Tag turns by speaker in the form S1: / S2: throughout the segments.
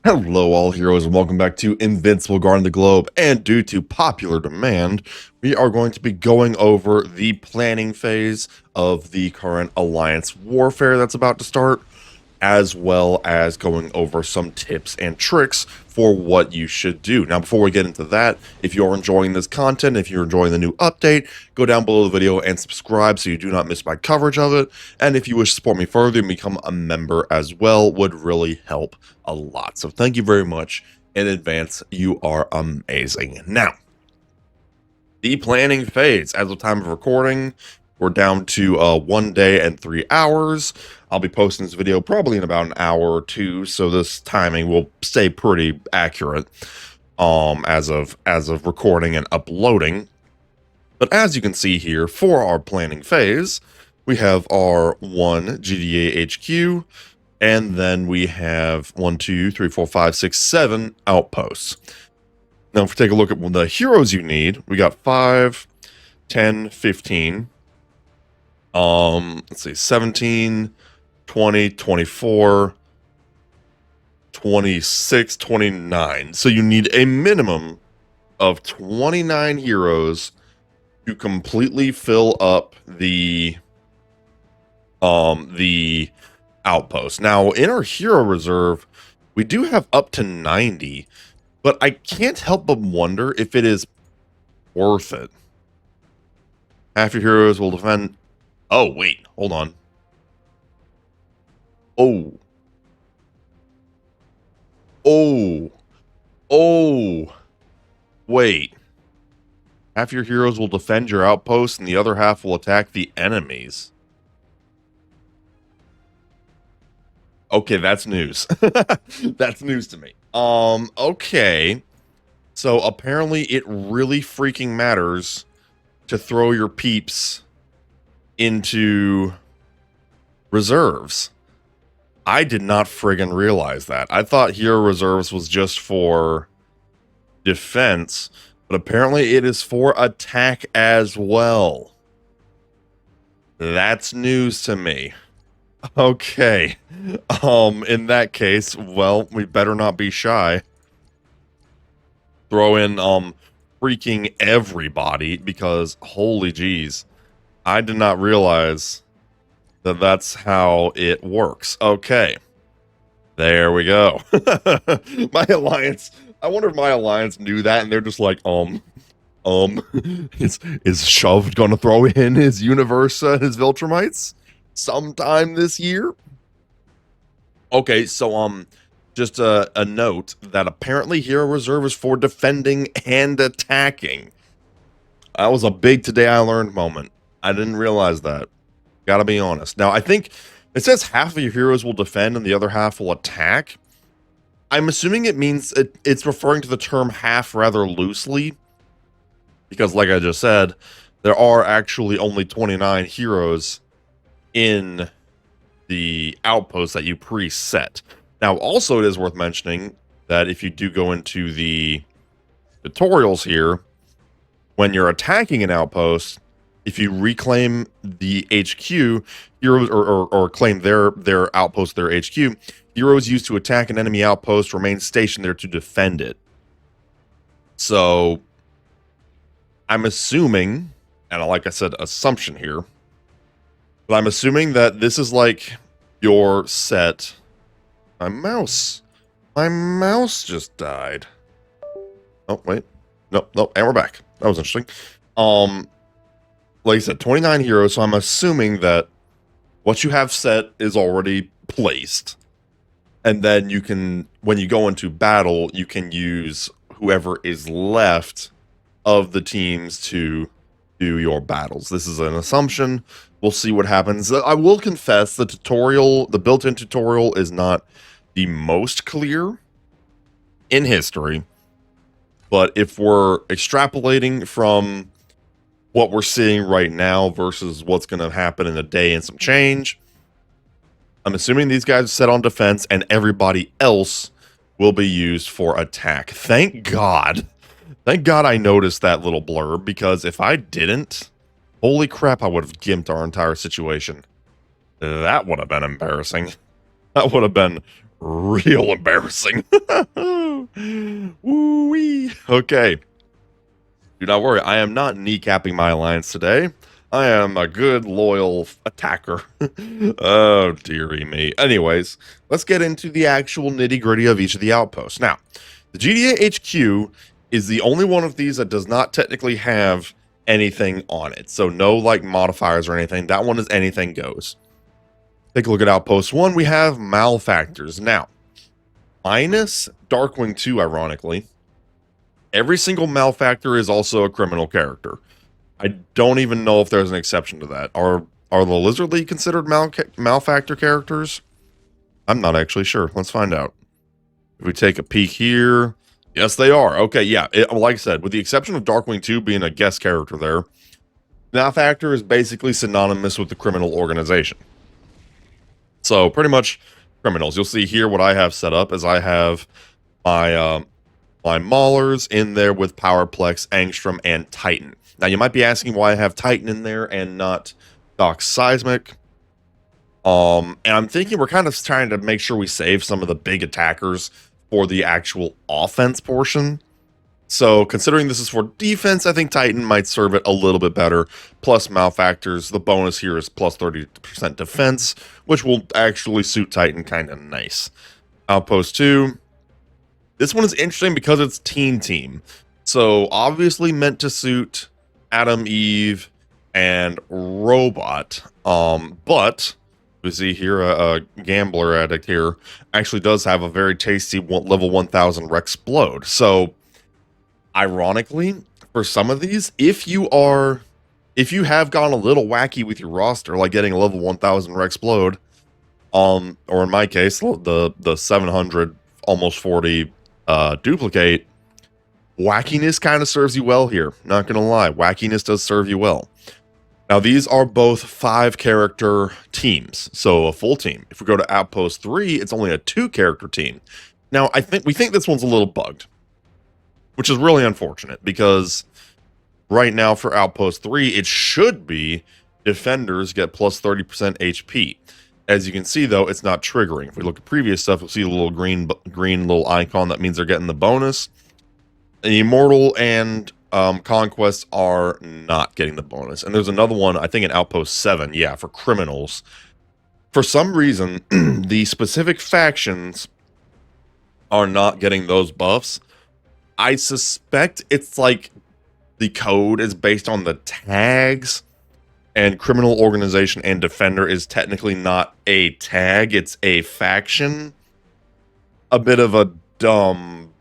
S1: Hello, all heroes, and welcome back to Invincible guarding the globe. And due to popular demand, we are going to be going over the planning phase of the current alliance warfare that's about to start, as well as going over some tips and tricks for what you should do. Now, before we get into that, if you're enjoying this content, if you're enjoying the new update, go down below the video and subscribe so you do not miss my coverage of it. And if you wish to support me further and become a member as well, would really help a lot. So thank you very much in advance. You are amazing. Now, the planning phase. As of time of recording, we're down to 1 day and 3 hours. I'll be posting this video probably in about an hour or two, so this timing will stay pretty accurate as of recording and uploading. But as you can see here, for our planning phase, we have our 1 GDA HQ, and then we have 1, 2, 3, 4, 5, 6, 7 outposts. Now, if we take a look at the heroes you need, we got 5, 10, 15. Let's see, 17, 20, 24, 26, 29. So you need a minimum of 29 heroes to completely fill up the outpost. Now, in our hero reserve, we do have up to 90, but I can't help but wonder if it is worth it. Half your heroes will defend. Oh, wait, hold on. Oh, wait. Half your heroes will defend your outpost and the other half will attack the enemies. Okay, that's news. That's news to me. Okay. So apparently it really freaking matters to throw your peeps into reserves. I did not friggin' realize that. I thought hero reserves was just for defense, but apparently it is for attack as well. That's news to me. Okay. In that case, well, we better not be shy. Throw in freaking everybody, because holy jeez, I did not realize that that's how it works. Okay. There we go. My alliance, I wonder if my alliance knew that and they're just like, is Shoved gonna throw in his universe, his Viltrumites sometime this year? Okay, so just a note that apparently hero reserve is for defending and attacking. That was a big today I learned moment. I didn't realize that. Gotta be honest. Now, I think it says half of your heroes will defend and the other half will attack. I'm assuming it means it's referring to the term half rather loosely, because like I just said, there are actually only 29 heroes in the outpost that you preset. Now, also it is worth mentioning that if you do go into the tutorials here, when you're attacking an outpost, if you reclaim the HQ, heroes or claim their outpost, their HQ, heroes used to attack an enemy outpost remain stationed there to defend it. So I'm assuming, and like I said, assumption here, but I'm assuming that this is like your set. My mouse just died. Oh, wait. Nope, and we're back. That was interesting. Like I said, 29 heroes, so I'm assuming that what you have set is already placed. And then you can, when you go into battle, you can use whoever is left of the teams to do your battles. This is an assumption. We'll see what happens. I will confess the tutorial, the built-in tutorial is not the most clear in history. But if we're extrapolating from what we're seeing right now versus what's going to happen in a day and some change, I'm assuming these guys are set on defense and everybody else will be used for attack. Thank God. Thank God I noticed that little blurb, because if I didn't, holy crap, I would have gimped our entire situation. That would have been embarrassing. That would have been real embarrassing. Woo-wee. Okay. Do not worry, I am not kneecapping my alliance today. I am a good, loyal attacker. Oh, dearie me. Anyways, let's get into the actual nitty-gritty of each of the outposts. Now, the GDA HQ is the only one of these that does not technically have anything on it. So no, like, modifiers or anything. That one is anything goes. Take a look at Outpost 1. We have Malefactors. Now, minus Darkwing 2, ironically, every single malefactor is also a criminal character. I don't even know if there's an exception to that. Are the Lizard League considered malefactor characters? I'm not actually sure. Let's find out. If we take a peek here, yes, they are. Okay, yeah. Like I said, with the exception of Darkwing 2 being a guest character there, malefactor is basically synonymous with the criminal organization. So pretty much criminals. You'll see here what I have set up is I have my my Maulers in there with Powerplex, Angstrom, and Titan. Now, you might be asking why I have Titan in there and not Doc Seismic. And I'm thinking we're kind of trying to make sure we save some of the big attackers for the actual offense portion. So, considering this is for defense, I think Titan might serve it a little bit better. Plus, Malefactors, the bonus here is plus 30% defense, which will actually suit Titan kind of nice. Outpost 2. This one is interesting because it's Teen Team. So, obviously meant to suit Adam, Eve, and Robot. But we see here a gambler addict here actually does have a very tasty level 1000 Rexplode. So, ironically, for some of these, if you have gone a little wacky with your roster, like getting a level 1000 Rexplode, or in my case, the 700 almost 40 duplicate, wackiness kind of serves you well here. Not gonna lie, wackiness does serve you well. Now, these are both 5-character teams, so a full team. If we go to Outpost 3, it's only a 2-character team. Now, we think this one's a little bugged, which is really unfortunate because right now for Outpost 3, it should be defenders get plus 30% HP. As you can see, though, it's not triggering. If we look at previous stuff, we'll see a little green little icon. That means they're getting the bonus. The Immortal and Conquest are not getting the bonus. And there's another one, I think in Outpost 7, yeah, for criminals. For some reason, the specific factions are not getting those buffs. I suspect it's like the code is based on the tags, and Criminal Organization and Defender is technically not a tag, it's a faction. A bit of a dumb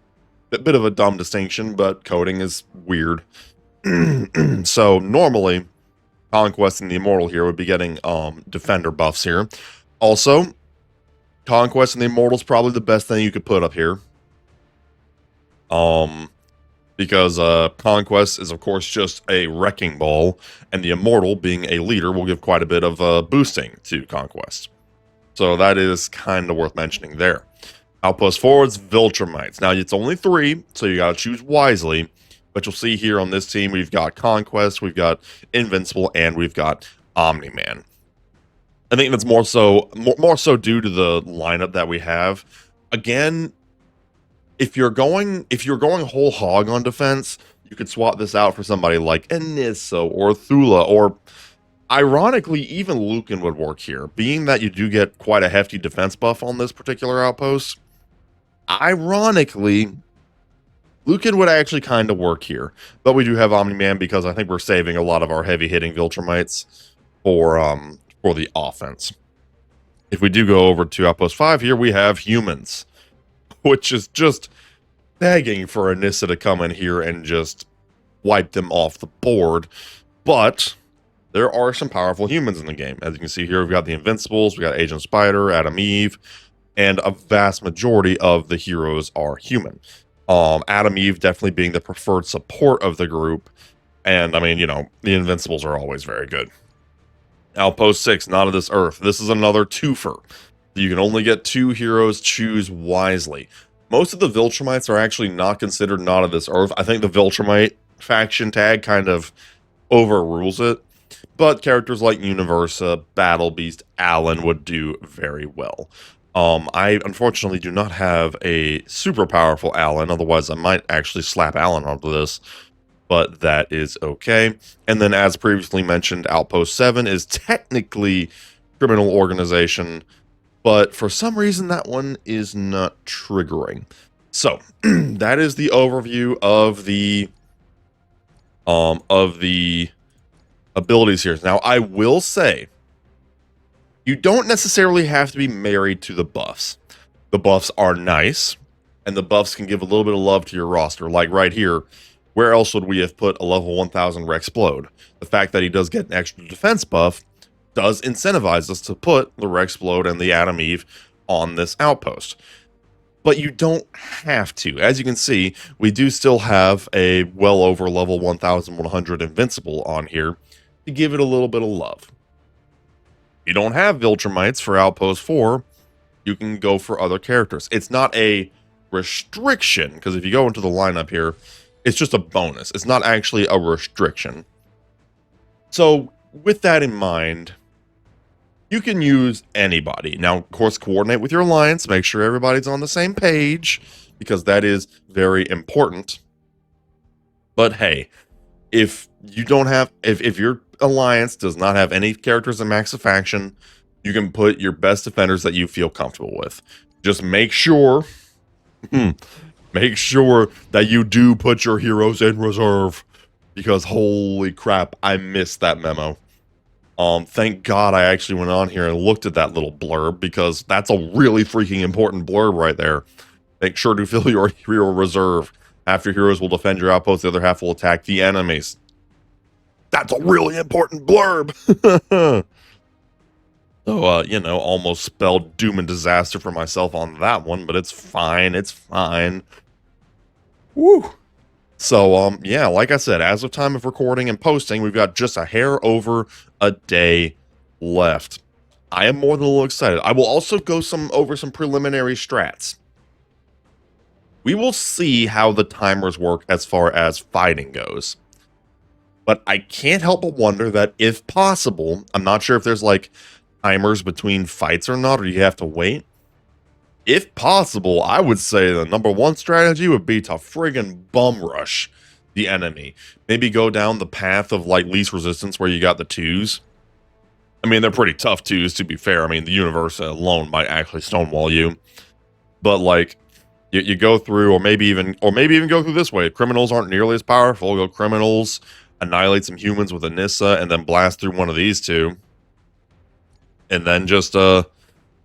S1: distinction, but coding is weird. So normally, Conquest and the Immortal here would be getting Defender buffs here. Also, Conquest and the Immortal is probably the best thing you could put up here. Because Conquest is, of course, just a wrecking ball, and the Immortal, being a leader, will give quite a bit of boosting to Conquest. So that is kind of worth mentioning there. Outpost 4 is Viltrumites. Now, it's only 3, so you got to choose wisely, but you'll see here on this team, we've got Conquest, we've got Invincible, and we've got Omni-Man. I think that's more so due to the lineup that we have. Again, if you're going whole hog on defense, you could swap this out for somebody like Anisso or Thula, or ironically, even Lucan would work here. Being that you do get quite a hefty defense buff on this particular outpost, ironically, Lucan would actually kind of work here. But we do have Omni-Man because I think we're saving a lot of our heavy-hitting Viltrumites for the offense. If we do go over to Outpost 5 here, we have Humans, which is just begging for Anissa to come in here and just wipe them off the board. But there are some powerful humans in the game. As you can see here, we've got the Invincibles, we got Agent Spider, Adam Eve, and a vast majority of the heroes are human. Adam Eve definitely being the preferred support of the group. And, I mean, you know, the Invincibles are always very good. Outpost 6, Not of This Earth. This is another twofer. You can only get 2 heroes, choose wisely. Most of the Viltrumites are actually not considered Not of This Earth. I think the Viltrumite faction tag kind of overrules it. But characters like Universa, Battle Beast, Alan would do very well. I unfortunately do not have a super powerful Allen, otherwise I might actually slap Allen onto this, but that is okay. And then as previously mentioned, Outpost 7 is technically criminal organization, but for some reason that one is not triggering. So that is the overview of the abilities here. Now I will say, you don't necessarily have to be married to the buffs. The buffs are nice, and the buffs can give a little bit of love to your roster. Like right here, where else would we have put a level 1000 Rexplode? The fact that he does get an extra defense buff does incentivize us to put the Rexplode and the Adam Eve on this outpost. But you don't have to. As you can see, we do still have a well over level 1100 Invincible on here to give it a little bit of love. You don't have Viltrumites for Outpost 4, you can go for other characters. It's not a restriction, because if you go into the lineup here, it's just a bonus. It's not actually a restriction. So with that in mind, you can use anybody. Now, of course, coordinate with your alliance, make sure everybody's on the same page, because that is very important. But hey, if you don't have, if your alliance does not have any characters in max faction, you can put your best defenders that you feel comfortable with. Just make sure, make sure that you do put your heroes in reserve, because holy crap, I missed that memo. Thank God I actually went on here and looked at that little blurb, because that's a really freaking important blurb right there. Make sure to fill your hero reserve. Half your heroes will defend your outpost, the other half will attack the enemies. That's a really important blurb. So, you know, almost spelled doom and disaster for myself on that one, but it's fine. It's fine. Woo. So, yeah, like I said, as of time of recording and posting, we've got just a hair over a day left. I am more than a little excited. I will also go over some preliminary strats. We will see how the timers work as far as fighting goes. But I can't help but wonder that if possible, I'm not sure if there's like timers between fights or not, or you have to wait. If possible, I would say the number one strategy would be to friggin' bum rush the enemy. Maybe go down the path of like least resistance where you got the twos. I mean, they're pretty tough twos, to be fair. I mean, the universe alone might actually stonewall you. But like, you go through, or maybe even go through this way. Criminals aren't nearly as powerful. Go criminals, annihilate some humans with a Nissa, and then blast through one of these two. And then just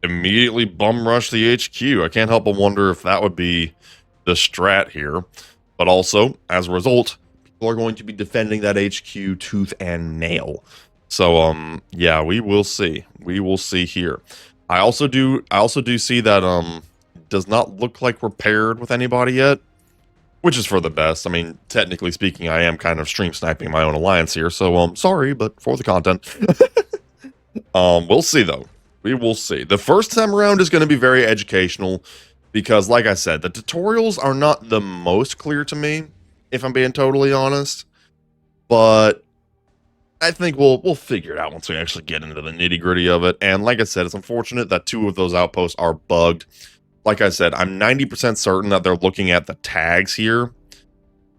S1: immediately bum rush the HQ. I can't help but wonder if that would be the strat here. But also, as a result, people are going to be defending that HQ tooth and nail. So, yeah, we will see. We will see here. I also do see that does not look like we're paired with anybody yet, which is for the best. I mean, technically speaking, I am kind of stream sniping my own alliance here, so sorry, but for the content. We'll see though. We will see. The first time around is going to be very educational, because like I said, the tutorials are not the most clear to me, if I'm being totally honest. But I think we'll figure it out once we actually get into the nitty-gritty of it. And like I said, it's unfortunate that 2 of those outposts are bugged. Like I said, I'm 90% certain that they're looking at the tags here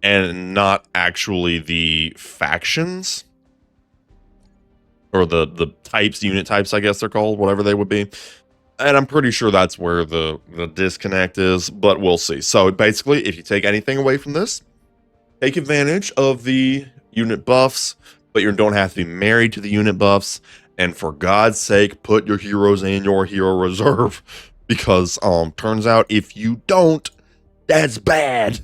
S1: and not actually the factions. Or the types, unit types, I guess they're called, whatever they would be. And I'm pretty sure that's where the disconnect is, but we'll see. So basically, if you take anything away from this, take advantage of the unit buffs, but you don't have to be married to the unit buffs. And for God's sake, put your heroes in your hero reserve. Because turns out if you don't, that's bad.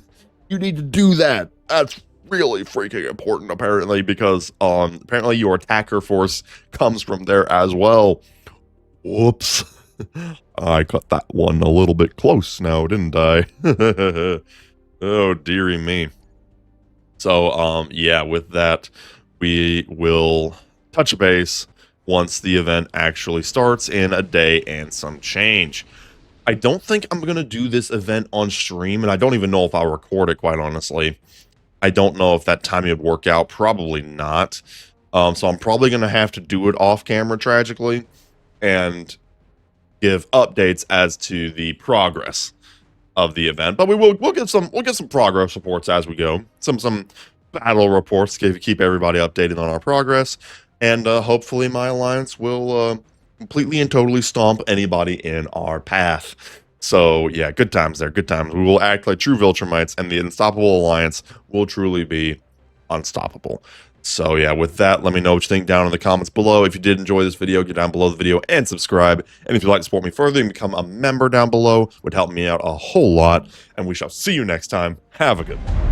S1: You need to do that. That's really freaking important, apparently, because apparently your attacker force comes from there as well. Whoops. I cut that one a little bit close now, didn't I? Oh, dearie me. So, yeah, with that, we will touch base once the event actually starts in a day and some change. I don't think I'm going to do this event on stream, and I don't even know if I'll record it, quite honestly. I don't know if that timing would work out. Probably not. So I'm probably going to have to do it off camera, tragically. And give updates as to the progress of the event. But we'll get some progress reports as we go. Some battle reports to keep everybody updated on our progress, and hopefully my alliance will completely and totally stomp anybody in our path. So yeah, good times there, good times. We will act like true Viltrumites, and the Unstoppable Alliance will truly be unstoppable. So yeah, with that, let me know what you think down in the comments below. If you did enjoy this video, get down below the video and subscribe. And if you'd like to support me further, you can become a member down below. Would help me out a whole lot. And we shall see you next time. Have a good one.